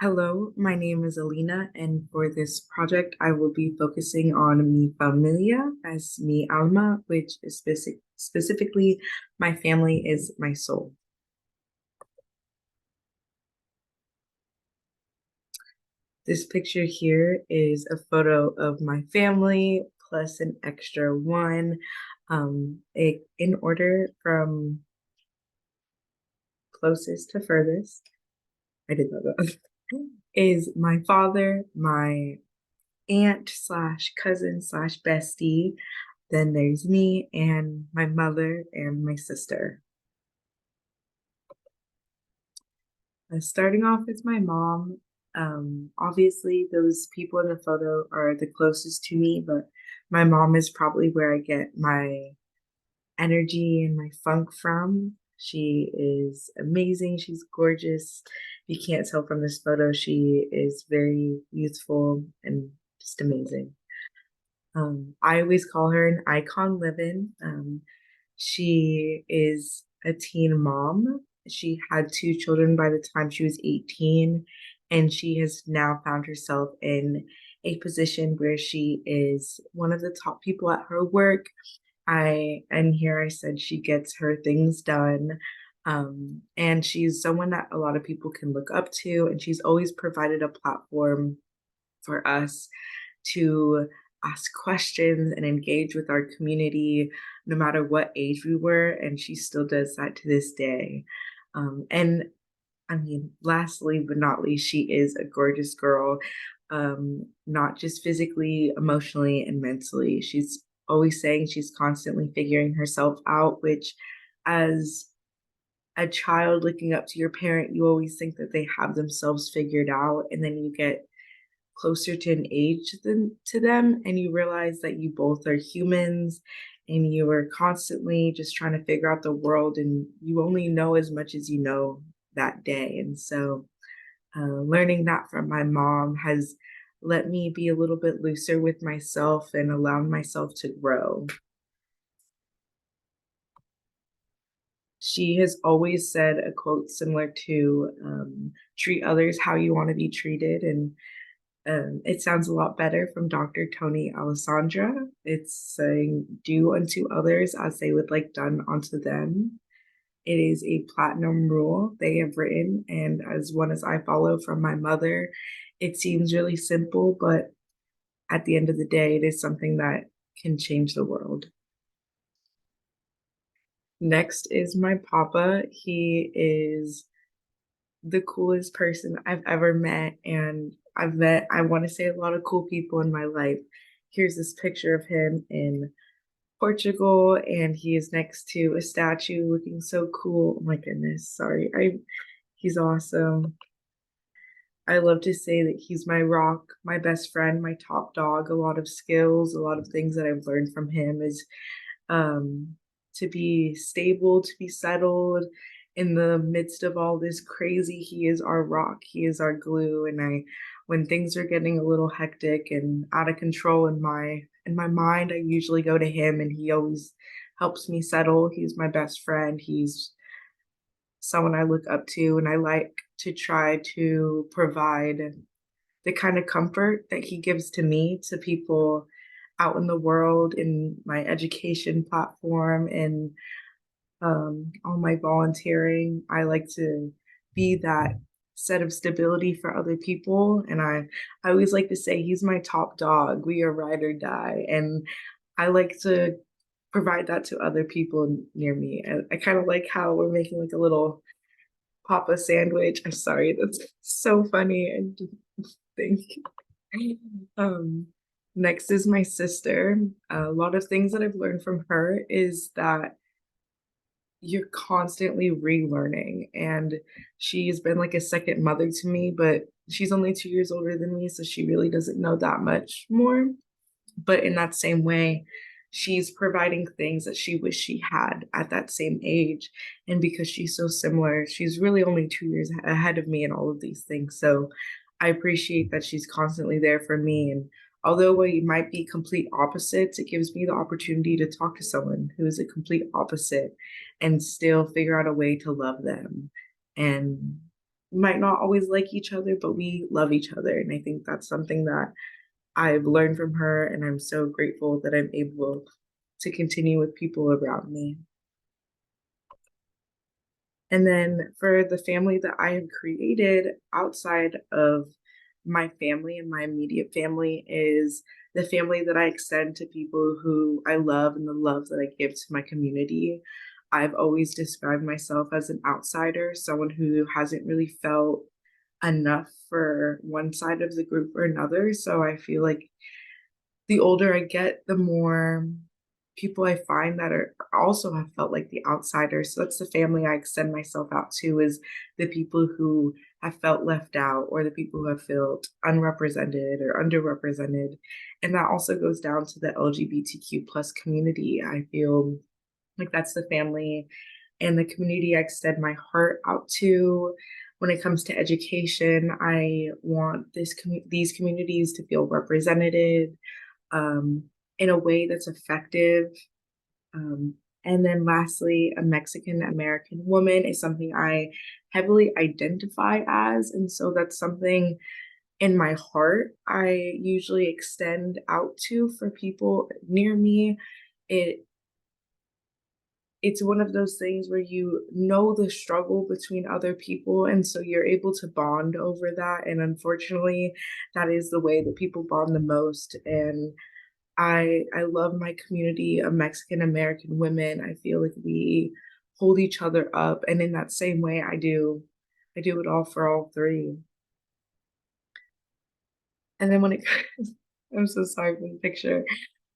Hello, my name is Elina, and for this project, I will be focusing on mi familia as mi alma, which is specifically my family is my soul. This picture here is a photo of my family plus an extra one. In order from closest to furthest, I did that, is my father, my aunt slash cousin slash bestie. Then there's me and my mother and my sister. Starting off with my mom, obviously those people in the photo are the closest to me, but my mom is probably where I get my energy and my funk from. She is amazing. She's gorgeous. You can't tell from this photo, she is very youthful and just amazing. I always call her an icon living. She is a teen mom. She had two children by the time she was 18, and she has now found herself in a position where she is one of the top people at her work. And here I said she gets her things done. And she's someone that a lot of people can look up to, and she's always provided a platform for us to ask questions and engage with our community no matter what age we were, and she still does that to this day. And I mean, lastly but not least, she is a gorgeous girl, not just physically, emotionally, and mentally. She's always saying she's constantly figuring herself out, which, as a child looking up to your parent, you always think that they have themselves figured out, and then you get closer to an age than to them, and you realize that you both are humans and you are constantly just trying to figure out the world, and you only know as much as you know that day. And so learning that from my mom has let me be a little bit looser with myself and allowed myself to grow. She has always said a quote similar to treat others how you want to be treated, and it sounds a lot better from Dr. Tony Alessandra. It's saying, do unto others as they would like done unto them. It is a platinum rule they have written, and as one as I follow from my mother, it seems really simple, but at the end of the day, it is something that can change the world. Next is my papa. He is the coolest person I've ever met, and I've met, I want to say, a lot of cool people in my life. Here's this picture of him in Portugal, and he is next to a statue looking so cool. Oh my goodness, sorry. He's awesome. I love to say that he's my rock, my best friend, my top dog. A lot of skills, a lot of things that I've learned from him is um, to be stable, to be settled in the midst of all this crazy. He is our rock, he is our glue. And when things are getting a little hectic and out of control in my mind, I usually go to him, and he always helps me settle. He's my best friend. He's someone I look up to, and I like to try to provide the kind of comfort that he gives to me to people out in the world, in my education platform, and on my volunteering. I like to be that set of stability for other people. And I always like to say he's my top dog. We are ride or die. And I like to provide that to other people near me. I kind of like how we're making like a little Papa sandwich. I'm sorry, that's so funny. I just think. Um, Next is my sister. A lot of things that I've learned from her is that you're constantly relearning, and she's been like a second mother to me, but she's only 2 years older than me, so she really doesn't know that much more. But in that same way, she's providing things that she wished she had at that same age. And because she's so similar, she's really only 2 years ahead of me in all of these things. So I appreciate that she's constantly there for me. And although we might be complete opposites, it gives me the opportunity to talk to someone who is a complete opposite and still figure out a way to love them. And might not always like each other, but we love each other. And I think that's something that I've learned from her, and I'm so grateful that I'm able to continue with people around me. And then for the family that I have created outside of my family and my immediate family is the family that I extend to people who I love and the love that I give to my community. I've always described myself as an outsider, someone who hasn't really felt enough for one side of the group or another. So I feel like the older I get, the more people I find that are also have felt like the outsiders. So that's the family I extend myself out to is the people who have felt left out or the people who have felt unrepresented or underrepresented. And that also goes down to the LGBTQ plus community. I feel like that's the family and the community I extend my heart out to. When it comes to education, I want these communities to feel represented um, in a way that's effective. Um, and then lastly, a Mexican American woman is something I heavily identify as. And so that's something in my heart I usually extend out to for people near me. It it's one of those things where you know the struggle between other people and so you're able to bond over that, and unfortunately that is the way that people bond the most. And I love my community of Mexican American women. I feel like we hold each other up, and in that same way, I do it all for all three. And then when it, I'm so sorry for the picture.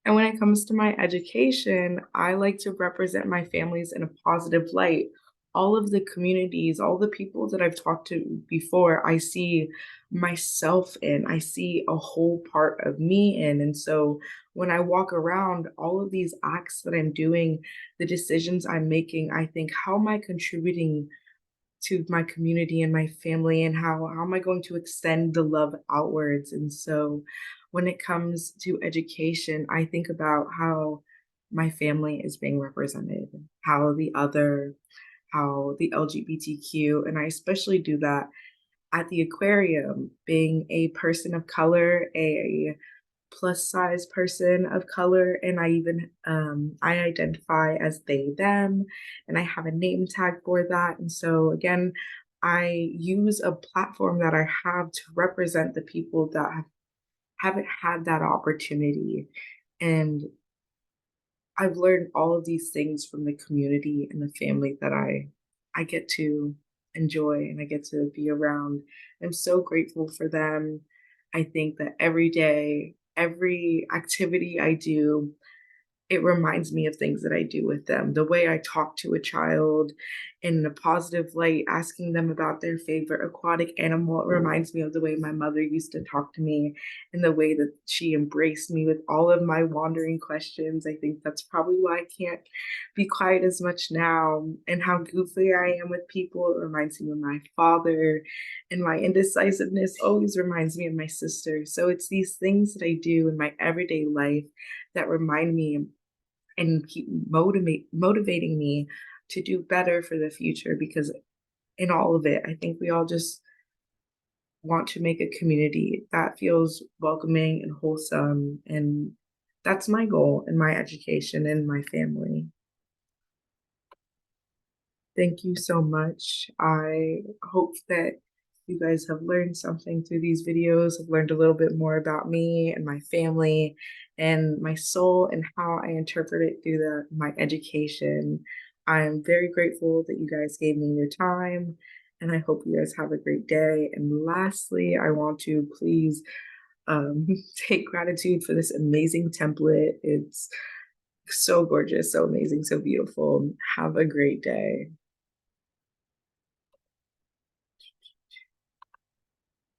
And when it comes to my education, I like to represent my families in a positive light. All of the communities, all the people that I've talked to before, I see myself in, I see a whole part of me in. And so when I walk around, all of these acts that I'm doing, the decisions I'm making, I think, how am I contributing to my community and my family, and how am I going to extend the love outwards? And so when it comes to education, I think about how my family is being represented, how the other, how the LGBTQ, and I especially do that at the aquarium, being a person of color, a plus size person of color, and I even I identify as they them, and I have a name tag for that. And so again, I use a platform that I have to represent the people that haven't had that opportunity. And I've learned all of these things from the community and the family that I get to enjoy and I get to be around. I'm so grateful for them. I think that every day, every activity I do, it reminds me of things that I do with them. The way I talk to a child in a positive light, asking them about their favorite aquatic animal, it reminds me of the way my mother used to talk to me and the way that she embraced me with all of my wandering questions. I think that's probably why I can't be quiet as much now, and how goofy I am with people. It reminds me of my father, and my indecisiveness always reminds me of my sister. So it's these things that I do in my everyday life that remind me and keep motivating me to do better for the future, because in all of it, I think we all just want to make a community that feels welcoming and wholesome, and that's my goal in my education and my family. Thank you so much. I hope that you guys have learned something through these videos, have learned a little bit more about me and my family and my soul and how I interpret it through my education. I'm very grateful that you guys gave me your time, and I hope you guys have a great day. And lastly, I want to please um, take gratitude for this amazing template. It's so gorgeous, so amazing, so beautiful. Have a great day.